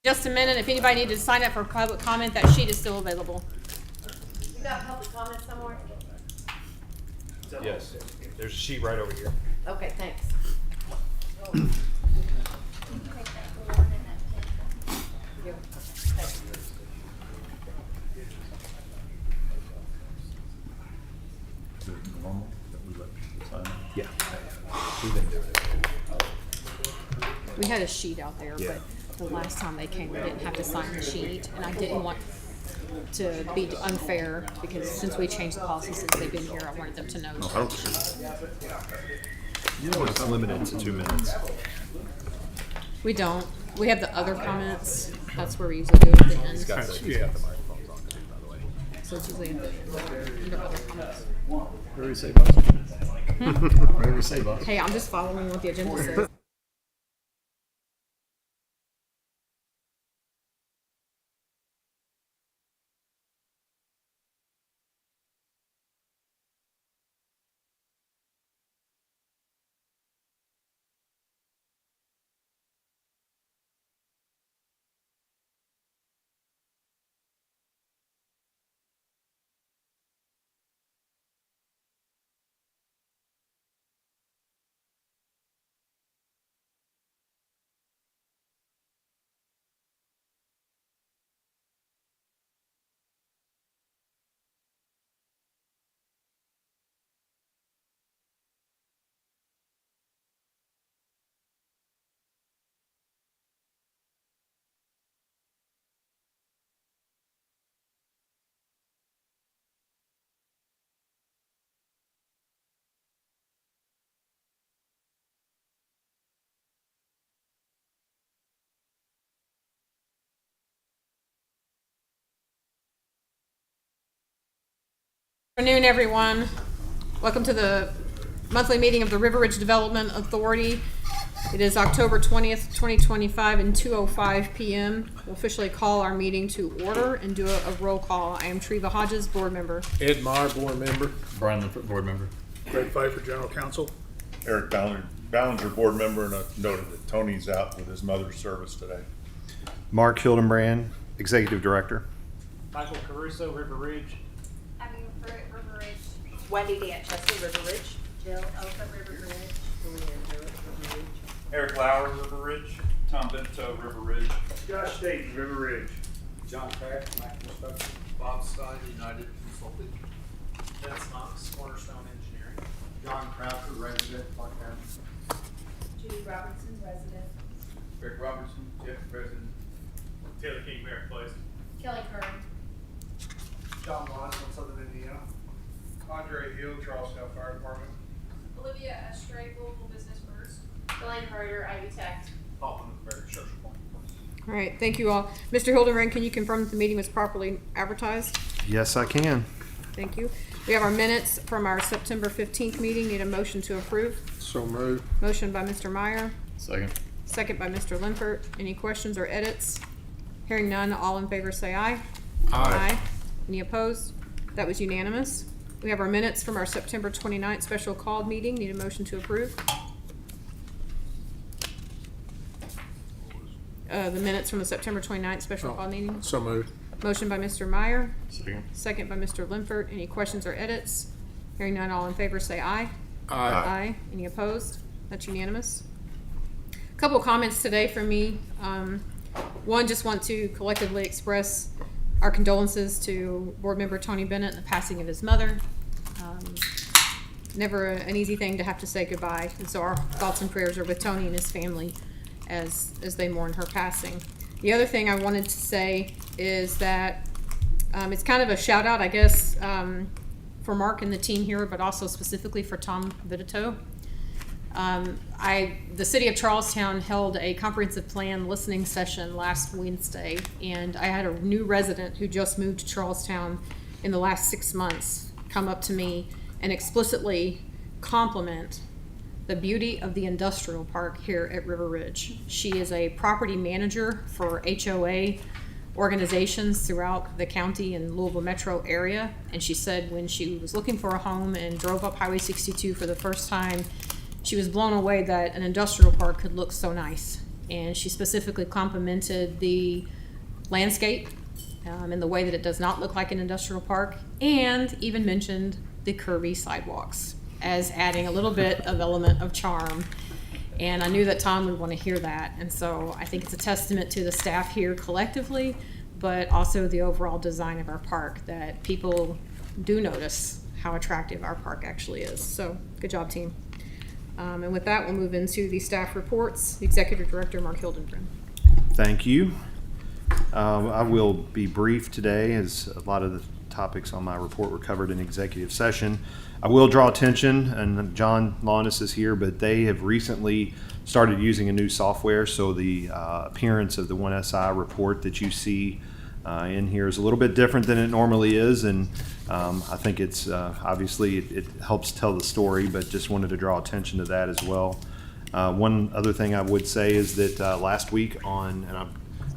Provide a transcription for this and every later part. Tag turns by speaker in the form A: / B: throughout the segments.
A: Just a minute. If anybody needed to sign up for public comment, that sheet is still available.
B: You got public comment somewhere?
C: Yes, there's a sheet right over here.
B: Okay, thanks.
D: Is it normal that we let people sign?
C: Yeah. We've been doing it.
A: We had a sheet out there,
C: Yeah.
A: but the last time they came, we didn't have to sign the sheet, and I didn't want to be unfair because since we changed the policy since they've been here, I wanted them to know.
D: I don't.
C: You know, it's limited to 2 minutes.
A: We don't. We have the other comments. That's where we usually do it at the end.
C: He's got the microphones on too, by the way.
A: So it's usually at the end under other comments.
D: Where do we say, boss? Where do we say, boss?
A: Hey, I'm just following what the agenda says. Good afternoon, everyone. Welcome to the monthly meeting of the River Ridge Development Authority. It is October 20th, 2025 and 2:05 p.m. We'll officially call our meeting to order and do a roll call. I am Treva Hodges, board member.
E: Ed Meyer, board member.
D: Brian Lippert, board member.
E: Greg Pfeiffer, general counsel.
F: Eric Ballinger, board member, and I've noted that Tony's out with his mother's service today.
C: Mark Hildenbrand, executive director.
G: Michael Caruso, River Ridge.
H: Abby Pruitt, River Ridge.
B: Wendy Danchester, River Ridge.
H: Jill Oka, River Ridge.
I: Eric Lauer, River Ridge. Tom Bento, River Ridge.
E: Josh Staten, River Ridge.
G: John Craft, Mac Construction.
I: Bob Stein, United Consulting.
G: Dennis Knox, Cornerstone Engineering.
I: John Crowder, resident, Clark County.
H: Judy Robertson, resident.
I: Rick Robertson, Jeff, resident.
G: Taylor King, Merritt Place.
H: Kelly Curran.
G: John Watts from Southern Indiana.
I: Andre Hill, Charlestown Fire Department.
H: Olivia Estray, Louisville Business First. Elaine Herder, Ivy Tech.
I: Hoffman, American Social Point.
A: All right, thank you all. Mr. Hildenbrand, can you confirm that the meeting was properly advertised?
C: Yes, I can.
A: Thank you. We have our minutes from our September 15th meeting. Need a motion to approve.
E: So moved.
A: Motion by Mr. Meyer,
D: Second.
A: second by Mr. Limpert. Any questions or edits? Hearing none, all in favor say aye.
E: Aye.
A: Any opposed? That was unanimous. We have our minutes from our September 29th special called meeting. Need a motion to approve. The minutes from the September 29th special call meeting.
E: So moved.
A: Motion by Mr. Meyer,
D: Second.
A: second by Mr. Limpert. Any questions or edits? Hearing none, all in favor say aye.
E: Aye.
A: Aye. Any opposed? That's unanimous. A couple of comments today from me. One, just want to collectively express our condolences to board member Tony Bennett in the passing of his mother. Never an easy thing to have to say goodbye, and so our thoughts and prayers are with Tony and his family as they mourn her passing. The other thing I wanted to say is that it's kind of a shout out, I guess, for Mark and the team here, but also specifically for Tom Vitito. The city of Charlestown held a comprehensive plan listening session last Wednesday, and I had a new resident who just moved to Charlestown in the last 6 months come up to me and explicitly compliment the beauty of the industrial park here at River Ridge. She is a property manager for HOA organizations throughout the county and Louisville metro area, and she said when she was looking for a home and drove up Highway 62 for the first time, she was blown away that an industrial park could look so nice and she specifically complimented the landscape and the way that it does not look like an industrial park, and even mentioned the curvy sidewalks as adding a little bit of element of charm. And I knew that Tom would want to hear that, and so I think it's a testament to the staff here collectively, but also the overall design of our park, that people do notice how attractive our park actually is. So good job, team. And with that, we'll move into the staff reports. The Executive Director, Mark Hildenbrand.
C: Thank you. I will be brief today, as a lot of the topics on my report were covered in executive session. I will draw attention, and John Launis is here, but they have recently started using a new software, so the appearance of the 1SI report that you see in here is a little bit different than it normally is, and I think it's obviously it helps tell the story, but just wanted to draw attention to that as well. One other thing I would say is that last week and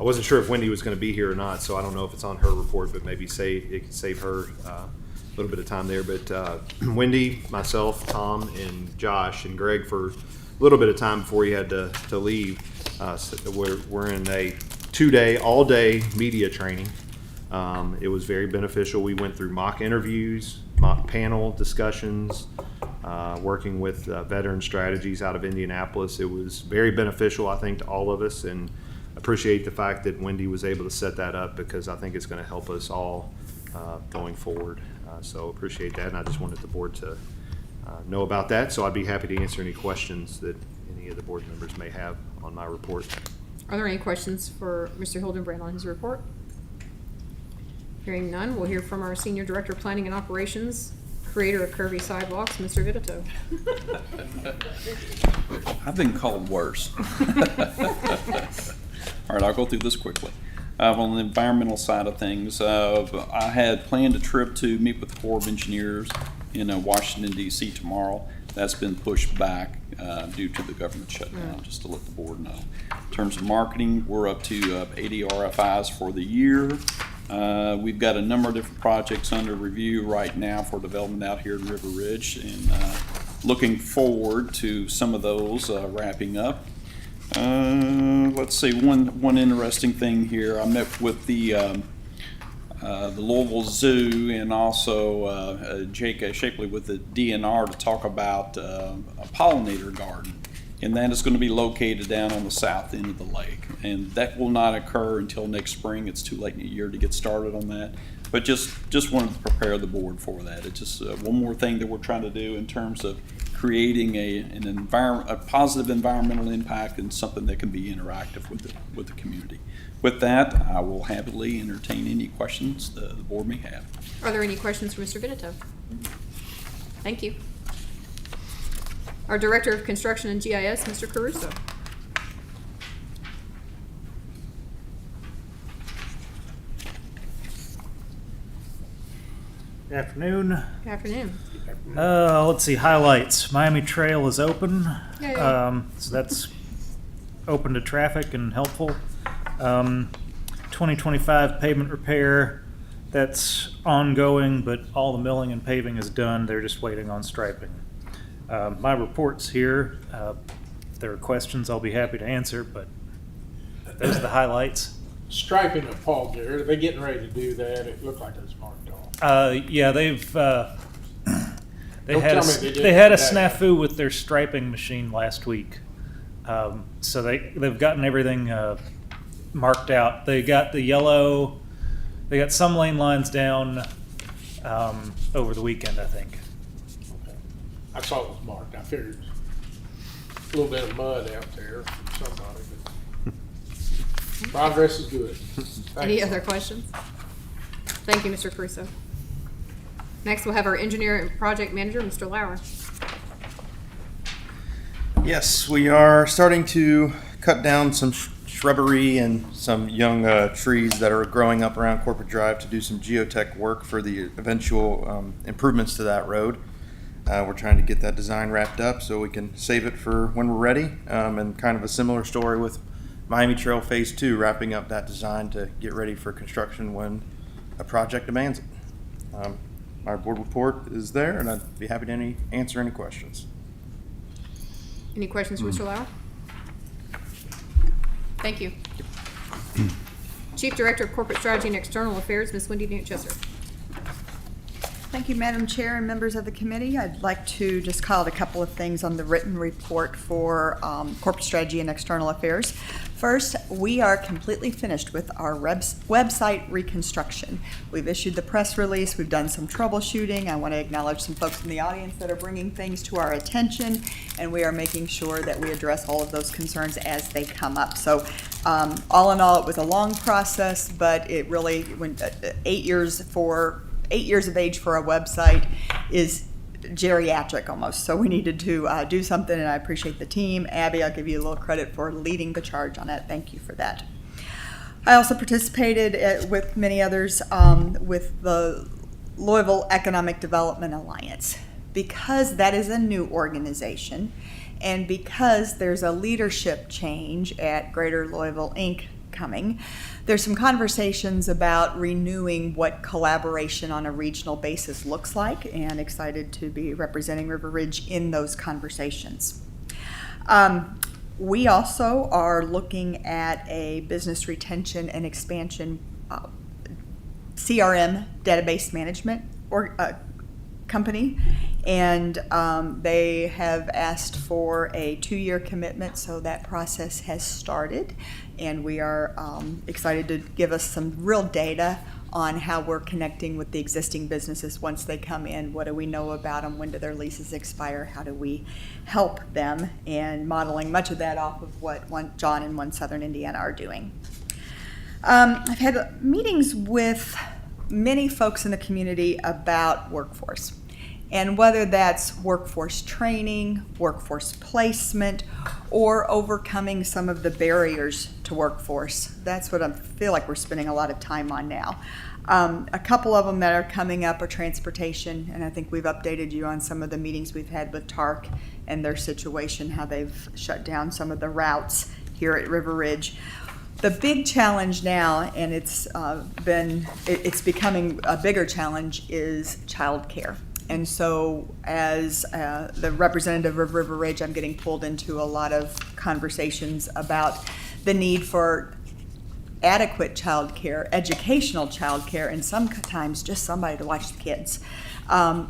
C: I wasn't sure if Wendy was going to be here or not, so I don't know if it's on her report, but maybe it could save her a little bit of time there. But Wendy, myself, Tom, and Josh, and Greg, for a little bit of time before he had to leave, so we're in a 2-day, all-day media training. It was very beneficial. We went through mock interviews, mock panel discussions, working with Veteran Strategies out of Indianapolis. It was very beneficial, I think, to all of us, and appreciate the fact that Wendy was able to set that up, because I think it's going to help us all going forward. So appreciate that, and I just wanted the board to know about that. So I'd be happy to answer any questions that any of the board members may have on my report.
A: Are there any questions for Mr. Hildenbrand on his report? Hearing none, we'll hear from our Senior Director of Planning and Operations, creator of Curvy Sidewalks, Mr. Vitito.
J: I've been called worse. All right, I'll go through this quickly. On the environmental side of things, I had planned a trip to meet with the Corps of Engineers in Washington, D.C. tomorrow. That's been pushed back due to the government shutdown, just to let the board know. In terms of marketing, we're up to 80 RFIs for the year. We've got a number of different projects under review right now for development out here in River Ridge, and looking forward to some of those wrapping up. Let's see, one interesting thing here. I met with the Louisville Zoo and also Jake Shapley with the DNR to talk about a pollinator garden, and that is going to be located down on the south end of the lake, and that will not occur until next spring. It's too late in the year to get started on that, but just wanted to prepare the board for that. It's just one more thing that we're trying to do in terms of creating a positive environmental impact and something that can be interactive with the community. With that, I will happily entertain any questions the board may have.
A: Are there any questions for Mr. Vitito? Thank you. Our Director of Construction and GIS, Mr. Caruso.
K: Good afternoon.
A: Good afternoon.
K: Let's see, highlights. Miami Trail is open.
A: Yay.
K: So that's open to traffic and helpful. 2025 pavement repair, that's ongoing, but all the milling and paving is done. They're just waiting on striping. My report's here. If there are questions, I'll be happy to answer, but those are the highlights.
E: Striping of Paul Garrett, are they getting ready to do that? It looked like it was marked off.
K: Yeah, they've
E: Don't
K: they
E: tell me they did
K: had a
E: today.
K: snafu with their striping machine last week. So they've gotten everything marked out. They got the yellow. They got some lane lines down over the weekend, I think.
E: Okay. I saw it was marked. I figured a little bit of mud out there from somebody, but progress is good.
A: Any other questions? Thank you, Mr. Caruso. Next, we'll have our Engineer and Project Manager, Mr. Lauer.
L: Yes, we are starting to cut down some shrubbery and some young trees that are growing up around Corporate Drive to do some geotech work for the eventual improvements to that road. We're trying to get that design wrapped up so we can save it for when we're ready, and kind of a similar story with Miami Trail Phase 2, wrapping up that design to get ready for construction when a project demands it. Our board report is there, and I'd be happy to answer any questions.
A: Any questions for Mr. Lauer? Thank you. Chief Director of Corporate Strategy and External Affairs, Ms. Wendy Newt-Chesser.
M: Thank you, Madam Chair and members of the committee. I'd like to just call out a couple of things on the written report for Corporate Strategy and External Affairs. First, we are completely finished with our website reconstruction. We've issued the press release. We've done some troubleshooting. I want to acknowledge some folks in the audience that are bringing things to our attention, and we are making sure that we address all of those concerns as they come up. So all in all, it was a long process, but it really went 8 years of age for a website is geriatric almost. So we needed to do something, and I appreciate the team. Abby, I'll give you a little credit for leading the charge on that. Thank you for that. I also participated with many others with the Louisville Economic Development Alliance. Because that is a new organization, and because there's a leadership change at Greater Louisville Inc. coming, there's some conversations about renewing what collaboration on a regional basis looks like, and excited to be representing River Ridge in those conversations. We also are looking at a business retention and expansion CRM database management company, and they have asked for a 2-year commitment, so that process has started, and we are excited to give us some real data on how we're connecting with the existing businesses once they come in. What do we know about them? When do their leases expire? How do we help them? And modeling much of that off of what John and One Southern Indiana are doing. I've had meetings with many folks in the community about workforce, and whether that's workforce training, workforce placement, or overcoming some of the barriers to workforce. That's what I feel like we're spending a lot of time on now. A couple of them that are coming up are transportation, and I think we've updated you on some of the meetings we've had with TARC and their situation, how they've shut down some of the routes here at River Ridge. The big challenge now, and it's becoming a bigger challenge, is childcare. And so as the representative of River Ridge, I'm getting pulled into a lot of conversations about the need for adequate childcare, educational childcare, and sometimes just somebody to watch the kids.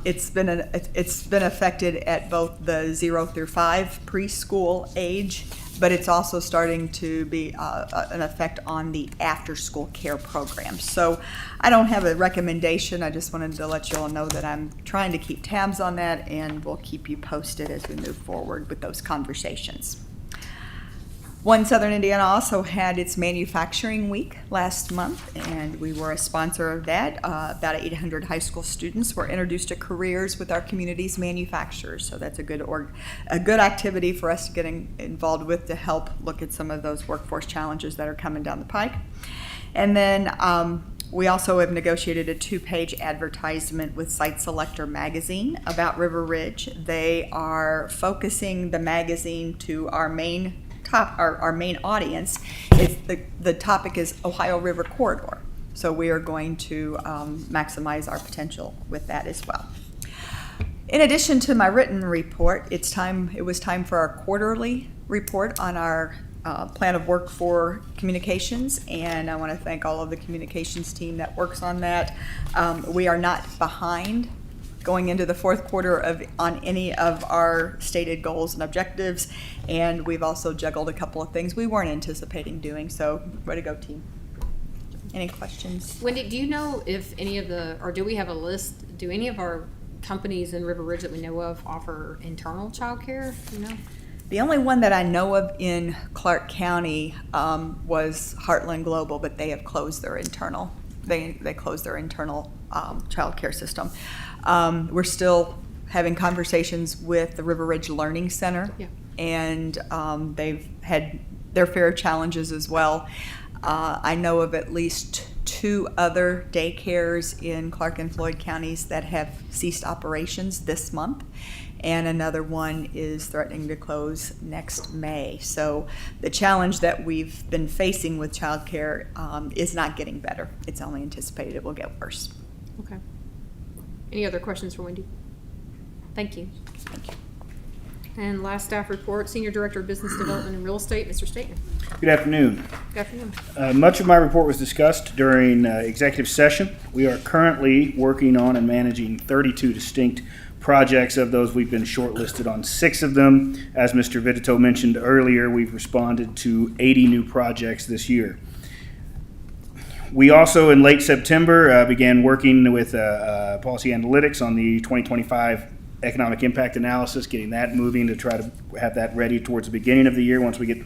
M: It's been affected at both the 0 through 5 preschool age, but it's also starting to be an effect on the after-school care program. So I don't have a recommendation. I just wanted to let you all know that I'm trying to keep tabs on that, and we'll keep you posted as we move forward with those conversations. One Southern Indiana also had its manufacturing week last month, and we were a sponsor of that. About 800 high school students were introduced to careers with our community's manufacturers, so that's a good activity for us to get involved with to help look at some of those workforce challenges that are coming down the pike. And then we also have negotiated a 2-page advertisement with Site Selector magazine about River Ridge. They are focusing the magazine to our main audience. The topic is Ohio River Corridor. So we are going to maximize our potential with that as well. In addition to my written report, it was time for our quarterly report on our plan of work for communications, and I want to thank all of the communications team that works on that. We are not behind going into the fourth quarter on any of our stated goals and objectives, and we've also juggled a couple of things we weren't anticipating doing, so way to go, team. Any questions?
A: Wendy, do you know if do we have a list, do any of our companies in River Ridge that we know of offer internal childcare, you know?
M: The only one that I know of in Clark County was Heartland Global, but they have closed their internal. They closed their internal child care system. We're still having conversations with the River Ridge Learning Center, and they've had their fair challenges as well. I know of at least 2 other daycares in Clark and Floyd counties that have ceased operations this month, and another one is threatening to close next May. So the challenge that we've been facing with childcare is not getting better. It's only anticipated it will get worse.
A: Okay. Any other questions for Wendy? Thank you.
M: Thank you.
A: And last staff report, Senior Director of Business Development and Real Estate, Mr. Staten.
D: Good afternoon.
A: Good afternoon.
D: Much of my report was discussed during executive session. We are currently working on and managing 32 distinct projects. Of those, we've been shortlisted on 6 of them. As Mr. Vitito mentioned earlier, we've responded to 80 new projects this year. We also, in late September, began working with Policy Analytics on the 2025 economic impact analysis, getting that moving to try to have that ready towards the beginning of the year once we get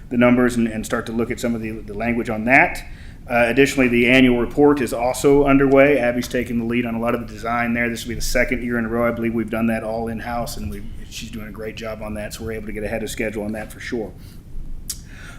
D: the numbers and start to look at some of the language on that. Additionally, the annual report is also underway. Abby's taking the lead on a lot of the design there. This will be the second year in a row, I believe, we've done that all in-house, and she's doing a great job on that, so we're able to get ahead of schedule on that for sure.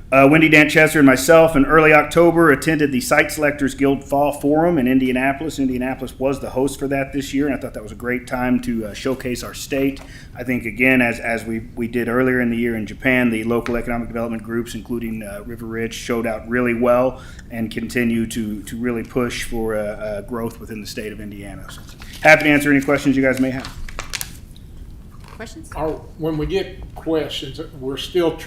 D: Wendy Danchester and myself in early October attended the Site Selectors Guild Fall Forum in Indianapolis. Indianapolis was the host for that this year, and I thought that was a great time to showcase our state. I think, again, as we did earlier in the year in Japan, the local economic development groups, including River Ridge, showed out really well and continue to really push for growth within the state of Indiana. So, happy to answer any questions you guys may have.
A: Questions?
E: When we get questions, we're still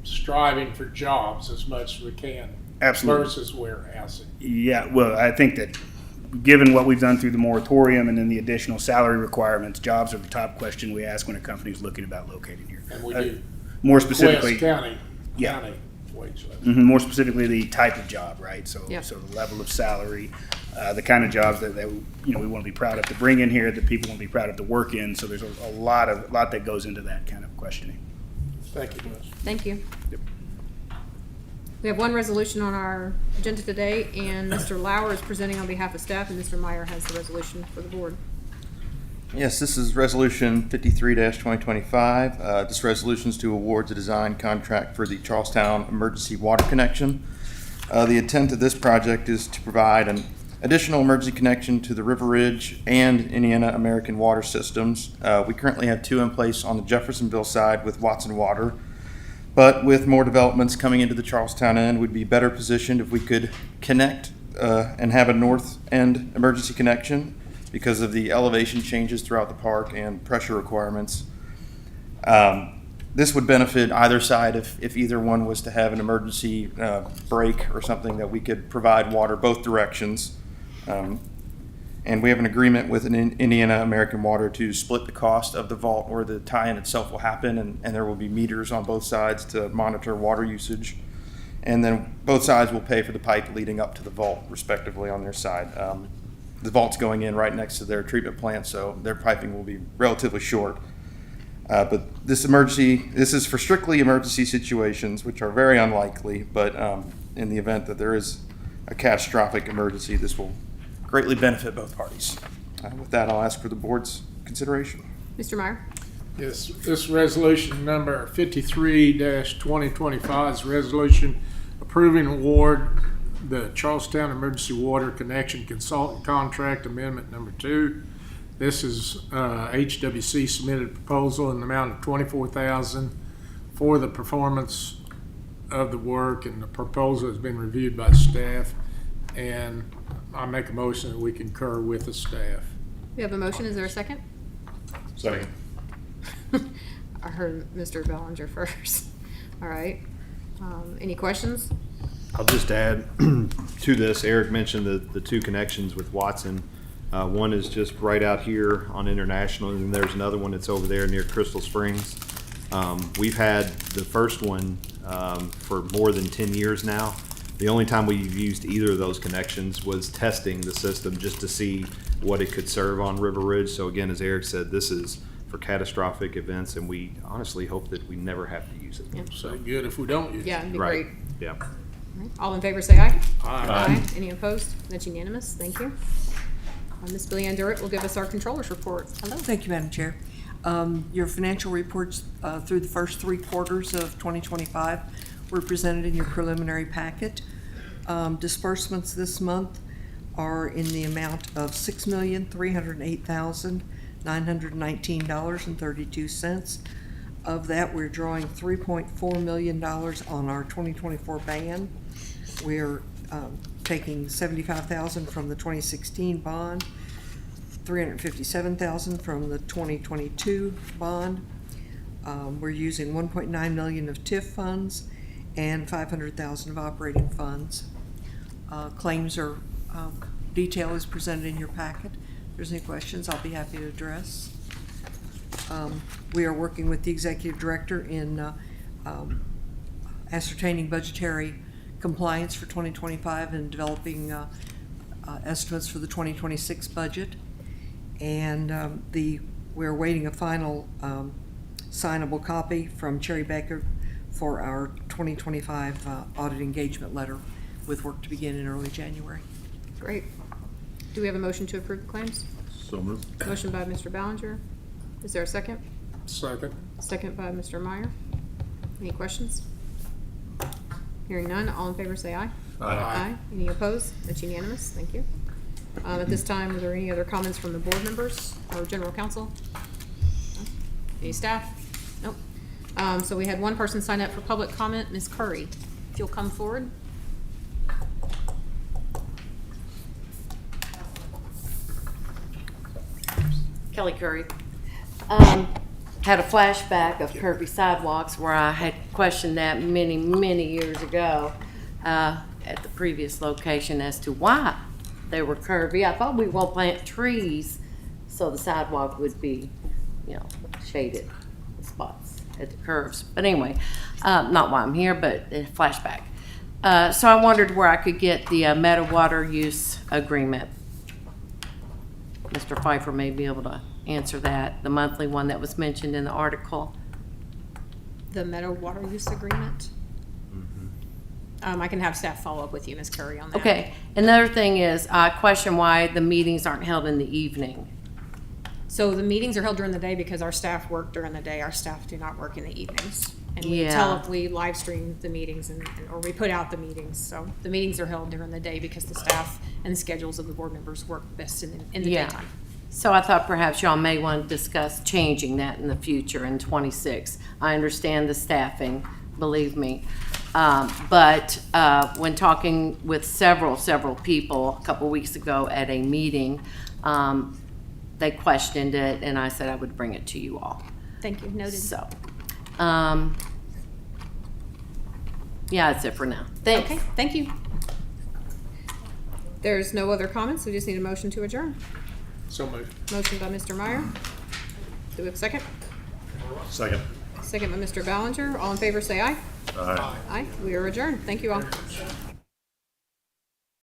E: striving for jobs as much as we can.
D: Absolutely.
E: Versus warehousing.
D: Yeah, well, I think that given what we've done through the moratorium and then the additional salary requirements, jobs are the top question we ask when a company is looking about locating here.
E: And we do.
D: More specifically,
E: West County
D: yeah.
E: wage level.
D: More specifically, the type of job, right? So,
A: Yeah.
D: so the level of salary, the kind of jobs that we want to be proud of to bring in here, that people want to be proud of to work in. So there's a lot that goes into that kind of questioning.
E: Thank you, Wes.
A: Thank you.
D: Yep.
A: We have one resolution on our agenda today, and Mr. Lauer is presenting on behalf of staff, and Mr. Meyer has the resolution for the board.
L: Yes, this is Resolution 53-2025. This resolution is to award the design contract for the Charlestown Emergency Water Connection. The intent of this project is to provide an additional emergency connection to the River Ridge and Indiana American Water Systems. We currently have 2 in place on the Jeffersonville side with Watson Water, but with more developments coming into the Charlestown end, we'd be better positioned if we could connect and have a north end emergency connection because of the elevation changes throughout the park and pressure requirements. This would benefit either side if either one was to have an emergency break or something, that we could provide water both directions. And we have an agreement with Indiana American Water to split the cost of the vault where the tie-in itself will happen, and there will be meters on both sides to monitor water usage. And then both sides will pay for the pipe leading up to the vault, respectively, on their side. The vault's going in right next to their treatment plant, so their piping will be relatively short. But this is for strictly emergency situations, which are very unlikely, but in the event that there is a catastrophic emergency, this will greatly benefit both parties. With that, I'll ask for the board's consideration.
A: Mr. Meyer?
E: Yes, this resolution number 53-2025 is a resolution approving award the Charlestown Emergency Water Connection Consultant Contract Amendment number 2. This is HWC submitted a proposal in the amount of $24,000 for the performance of the work, and the proposal has been reviewed by staff, and I make a motion that we concur with the staff.
A: We have a motion. Is there a second?
F: Second.
A: I heard Mr. Bellinger first. All right. Any questions?
C: I'll just add to this. Eric mentioned the 2 connections with Watson. One is just right out here on International, and then there's another one that's over there near Crystal Springs. We've had the first one for more than 10 years now. The only time we've used either of those connections was testing the system just to see what it could serve on River Ridge. So again, as Eric said, this is for catastrophic events, and we honestly hope that we never have to use it.
A: Yeah.
E: So good if we don't use it.
A: Yeah, it'd be
C: Right.
A: great.
C: Yeah.
A: All right. All in favor, say aye.
E: Aye.
A: Any opposed? That's unanimous. Thank you. Ms. Billy Ann Durrett will give us our controller's report. Hello.
N: Thank you, Madam Chair. Your financial reports through the first 3 quarters of 2025 were presented in your preliminary packet. Disbursements this month are in the amount of $6,308,919.32. Of that, we're drawing $3.4 million on our 2024 ban. We're taking $75,000 from the 2016 bond, $357,000 from the 2022 bond. We're using $1.9 million of TIF funds and $500,000 of operating funds. Claims are, detail is presented in your packet. If there's any questions, I'll be happy to address. We are working with the executive director in ascertaining budgetary compliance for 2025 and developing estimates for the 2026 budget. And we're awaiting a final signable copy from Cherry Baker for our 2025 audit engagement letter, with work to begin in early January.
A: Great. Do we have a motion to approve the claims?
F: So moved.
A: Motion by Mr. Ballinger. Is there a second?
E: Second.
A: Second by Mr. Meyer. Any questions? Hearing none, all in favor say aye.
F: Aye.
A: Any opposed? That's unanimous. Thank you. At this time, are there any other comments from the board members or general counsel? No? Any staff? Nope. So we had one person sign up for public comment, Ms. Curry. If you'll come forward.
B: Kelly Curry. Had a flashback of curvy sidewalks where I had questioned that many, many years ago at the previous location as to why they were curvy. I thought we won't plant trees so the sidewalk would be, shaded spots at the curves. But anyway, not why I'm here, but a flashback. So I wondered where I could get the Meadow water use agreement. Mr. Pfeiffer may be able to answer that, the monthly one that was mentioned in the article.
A: The Meadow Water Use Agreement. I can have staff follow up with you, Ms. Curry, on that.
B: Okay, another thing is, I question why the meetings aren't held in the evening.
A: So the meetings are held during the day because our staff work during the day. Our staff do not work in the evenings. And we live stream the meetings or we put out the meetings. So the meetings are held during the day because the staff and the schedules of the board members work best in the daytime.
B: So I thought perhaps y'all may want to discuss changing that in the future in 26. I understand the staffing, believe me. But when talking with several people a couple weeks ago at a meeting, they questioned it, and I said I would bring it to you all.
A: Thank you. Noted.
B: So, yeah, that's it for now. Thanks.
A: Okay, thank you. There's no other comments. We just need a motion to adjourn.
E: So moved.
A: Motion by Mr. Meyer. Do we have a second?
F: Second.
A: Second by Mr. Ballinger. All in favor say aye.
F: Aye.
A: Aye. We are adjourned. Thank you all.